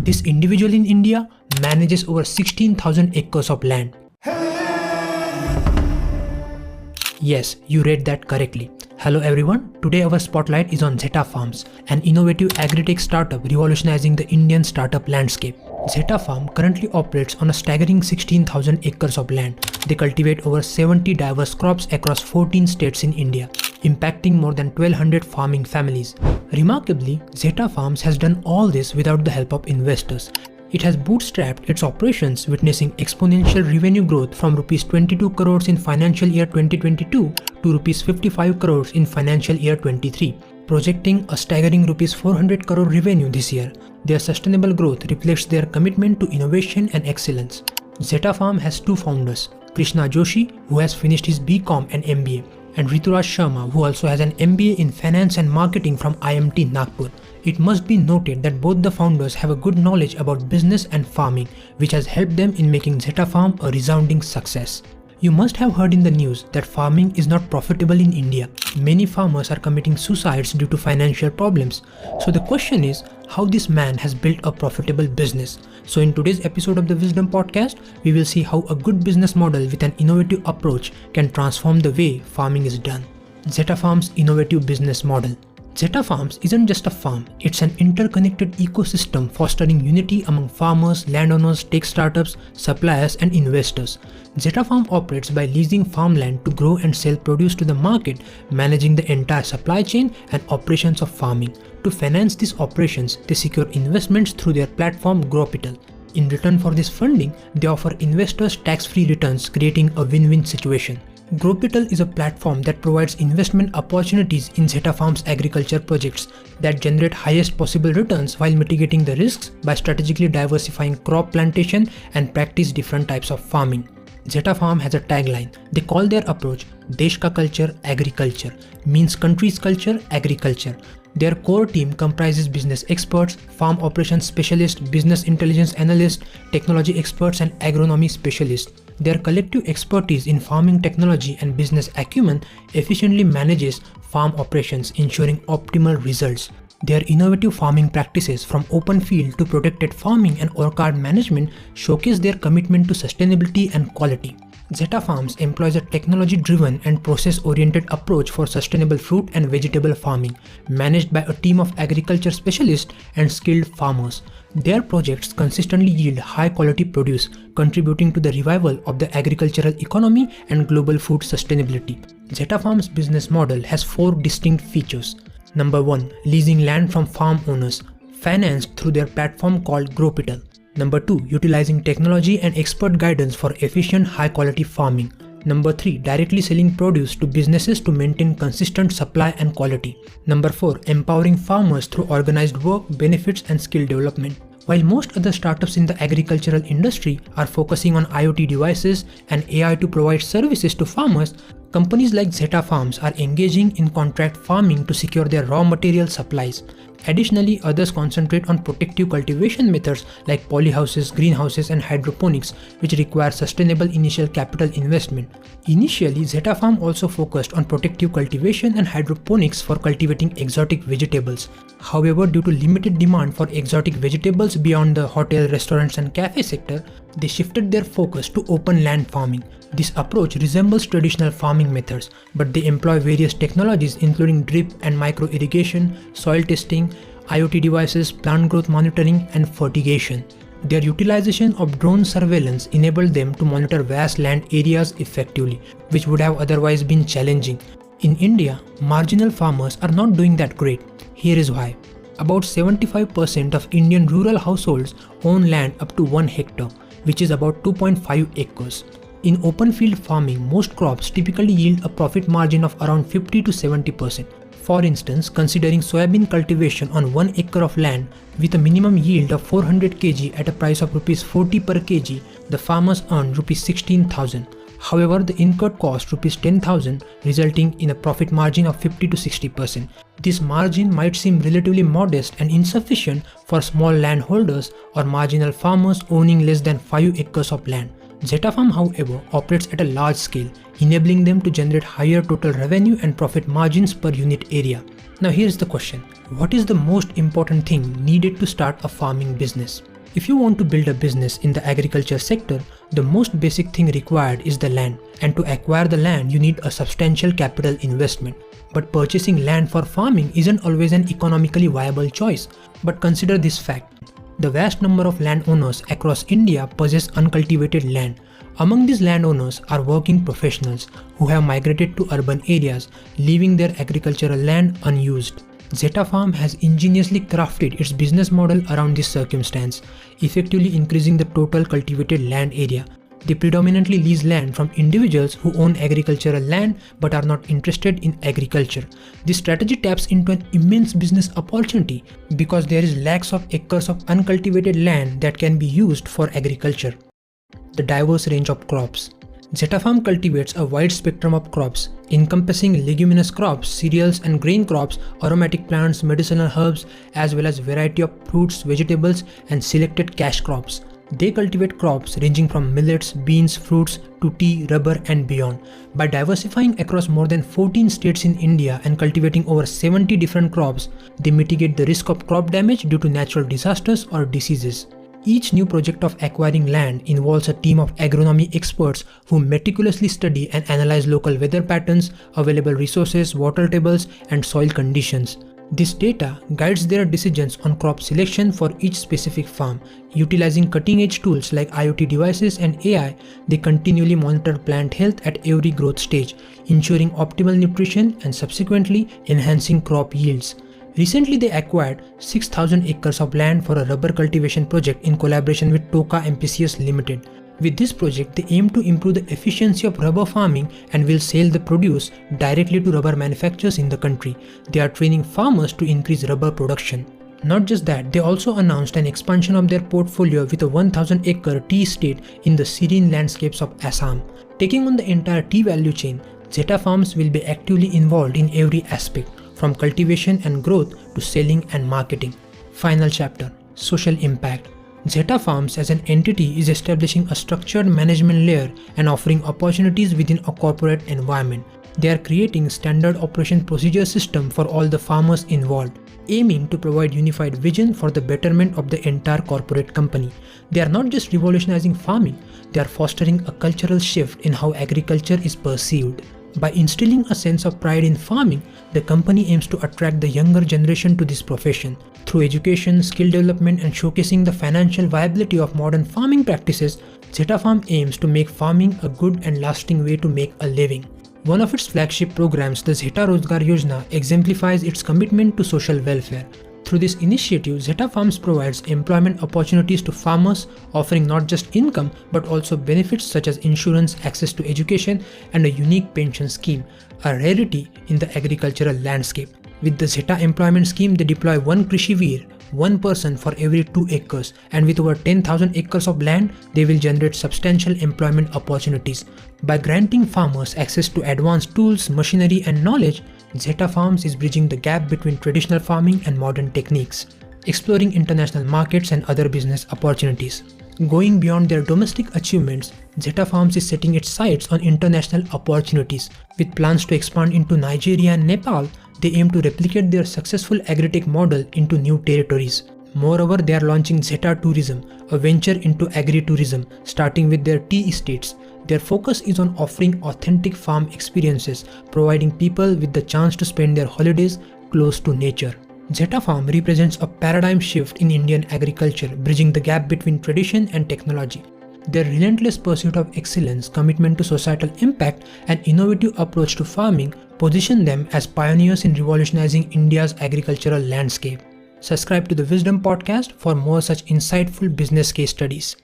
This individual in India manages over 16,000 acres of land. Yes, you read that correctly. Hello everyone, today our spotlight is on Zetta Farms, an innovative agri-tech startup revolutionizing the Indian startup landscape. Zetta Farm currently operates on a staggering 16,000 acres of land. They cultivate over 70 diverse crops across 14 states in India, impacting more than 1,200 farming families. Remarkably, Zetta Farms has done all this without the help of investors. It has bootstrapped its operations, witnessing exponential revenue growth from Rs 22 crores in financial year 2022 to Rs 55 crores in financial year 23, projecting a staggering Rs 400 crore revenue this year. Their sustainable growth reflects their commitment to innovation and excellence. Zettafarm has two founders, Krishna Joshi, who has finished his BCom and MBA, and Rituraj Sharma, who also has an MBA in Finance and Marketing from IMT Nagpur. It must be noted that both the founders have a good knowledge about business and farming, which has helped them in making Zettafarm a resounding success. You must have heard in the news that farming is not profitable in India. Many farmers are committing suicides due to financial problems. So the question is, how this man has built a profitable business. So in today's episode of the Wisdom Podcast, we will see how a good business model with an innovative approach can transform the way farming is done. Zettafarm's innovative business model. Zetta Farms isn't just a farm, it's an interconnected ecosystem fostering unity among farmers, landowners, tech startups, suppliers and investors. Zetta Farm operates by leasing farmland to grow and sell produce to the market, managing the entire supply chain and operations of farming. To finance these operations, they secure investments through their platform Gropital. In return for this funding, they offer investors tax-free returns, creating a win-win situation. Gropital is a platform that provides investment opportunities in Zetta Farms agriculture projects that generate highest possible returns while mitigating the risks by strategically diversifying crop plantation and practice different types of farming. Zetta Farm has a tagline. They call their approach Desh ka culture, agriculture, means country's culture, agriculture. Their core team comprises business experts, farm operations specialists, business intelligence analysts, technology experts and agronomy specialists. Their collective expertise in farming technology and business acumen efficiently manages farm operations, ensuring optimal results. Their innovative farming practices, from open field to protected farming and orchard management, showcase their commitment to sustainability and quality. Zetta Farms employs a technology-driven and process-oriented approach for sustainable fruit and vegetable farming, managed by a team of agriculture specialists and skilled farmers. Their projects consistently yield high-quality produce, contributing to the revival of the agricultural economy and global food sustainability. Zetta Farms' business model has four distinct features. Number 1. Leasing land from farm owners, financed through their platform called Gropital. Number 2. Utilizing technology and expert guidance for efficient, high-quality farming. Number 3. Directly selling produce to businesses to maintain consistent supply and quality. Number 4. Empowering farmers through organized work, benefits and skill development. While most other startups in the agricultural industry are focusing on IoT devices and AI to provide services to farmers, companies like Zetta Farms are engaging in contract farming to secure their raw material supplies. Additionally, others concentrate on protective cultivation methods like polyhouses, greenhouses and hydroponics, which require sustainable initial capital investment. Initially, Zettafarm also focused on protective cultivation and hydroponics for cultivating exotic vegetables. However, due to limited demand for exotic vegetables beyond the hotel, restaurants and cafe sector, they shifted their focus to open land farming. This approach resembles traditional farming methods, but they employ various technologies including drip and micro irrigation, soil testing, IoT devices, plant growth monitoring, and fertigation. Their utilization of drone surveillance enabled them to monitor vast land areas effectively, which would have otherwise been challenging. In India, marginal farmers are not doing that great. Here is why. About 75% of Indian rural households own land up to 1 hectare, which is about 2.5 acres. In open field farming, most crops typically yield a profit margin of around 50 to 70%. For instance, considering soybean cultivation on 1 acre of land with a minimum yield of 400 kg at a price of Rs 40 per kg, the farmers earn Rs 16,000. However, the incurred cost Rs 10,000, resulting in a profit margin of 50 to 60%. This margin might seem relatively modest and insufficient for small landholders or marginal farmers owning less than 5 acres of land. Zettafarm, however, operates at a large scale, enabling them to generate higher total revenue and profit margins per unit area. Now here's the question. What is the most important thing needed to start a farming business? If you want to build a business in the agriculture sector, the most basic thing required is the land, and to acquire the land you need a substantial capital investment. But purchasing land for farming isn't always an economically viable choice. But consider this fact. The vast number of landowners across India possess uncultivated land. Among these landowners are working professionals who have migrated to urban areas, leaving their agricultural land unused. Zettafarm has ingeniously crafted its business model around this circumstance, effectively increasing the total cultivated land area. They predominantly lease land from individuals who own agricultural land but are not interested in agriculture. This strategy taps into an immense business opportunity because there is lakhs of acres of uncultivated land that can be used for agriculture. The diverse range of crops. Zettafarm cultivates a wide spectrum of crops, encompassing leguminous crops, cereals and grain crops, aromatic plants, medicinal herbs, as well as variety of fruits, vegetables, and selected cash crops. They cultivate crops ranging from millets, beans, fruits, to tea, rubber, and beyond. By diversifying across more than 14 states in India and cultivating over 70 different crops, they mitigate the risk of crop damage due to natural disasters or diseases. Each new project of acquiring land involves a team of agronomy experts who meticulously study and analyze local weather patterns, available resources, water tables, and soil conditions. This data guides their decisions on crop selection for each specific farm. Utilizing cutting-edge tools like IoT devices and AI, they continually monitor plant health at every growth stage, ensuring optimal nutrition and subsequently enhancing crop yields. Recently, they acquired 6,000 acres of land for a rubber cultivation project in collaboration with Toka MPCS Limited. With this project, they aim to improve the efficiency of rubber farming and will sell the produce directly to rubber manufacturers in the country. They are training farmers to increase rubber production. Not just that, they also announced an expansion of their portfolio with a 1,000-acre tea estate in the serene landscapes of Assam. Taking on the entire tea value chain, Zetta Farms will be actively involved in every aspect, from cultivation and growth to selling and marketing. Final chapter: Social Impact. Zetta Farms as an entity is establishing a structured management layer and offering opportunities within a corporate environment. They are creating standard operation procedure system for all the farmers involved, aiming to provide unified vision for the betterment of the entire corporate company. They are not just revolutionizing farming, they are fostering a cultural shift in how agriculture is perceived. By instilling a sense of pride in farming, the company aims to attract the younger generation to this profession. Through education, skill development, and showcasing the financial viability of modern farming practices, Zettafarm aims to make farming a good and lasting way to make a living. One of its flagship programs, the Zetta Rozgar Yojana, exemplifies its commitment to social welfare. Through this initiative, Zetta Farms provides employment opportunities to farmers, offering not just income but also benefits such as insurance, access to education, and a unique pension scheme, a rarity in the agricultural landscape. With the Zetta employment scheme, they deploy one Krishiveer, one person for every 2 acres, and with over 10,000 acres of land, they will generate substantial employment opportunities. By granting farmers access to advanced tools, machinery, and knowledge, Zetta Farms is bridging the gap between traditional farming and modern techniques, exploring international markets and other business opportunities. Going beyond their domestic achievements, Zetta Farms is setting its sights on international opportunities. With plans to expand into Nigeria and Nepal, they aim to replicate their successful Agritech model into new territories. Moreover, they are launching Zetta Tourism, a venture into agri-tourism, starting with their tea estates. Their focus is on offering authentic farm experiences, providing people with the chance to spend their holidays close to nature. Zettafarm represents a paradigm shift in Indian agriculture, bridging the gap between tradition and technology. Their relentless pursuit of excellence, commitment to societal impact, and innovative approach to farming position them as pioneers in revolutionizing India's agricultural landscape. Subscribe to the Wisdom Podcast for more such insightful business case studies.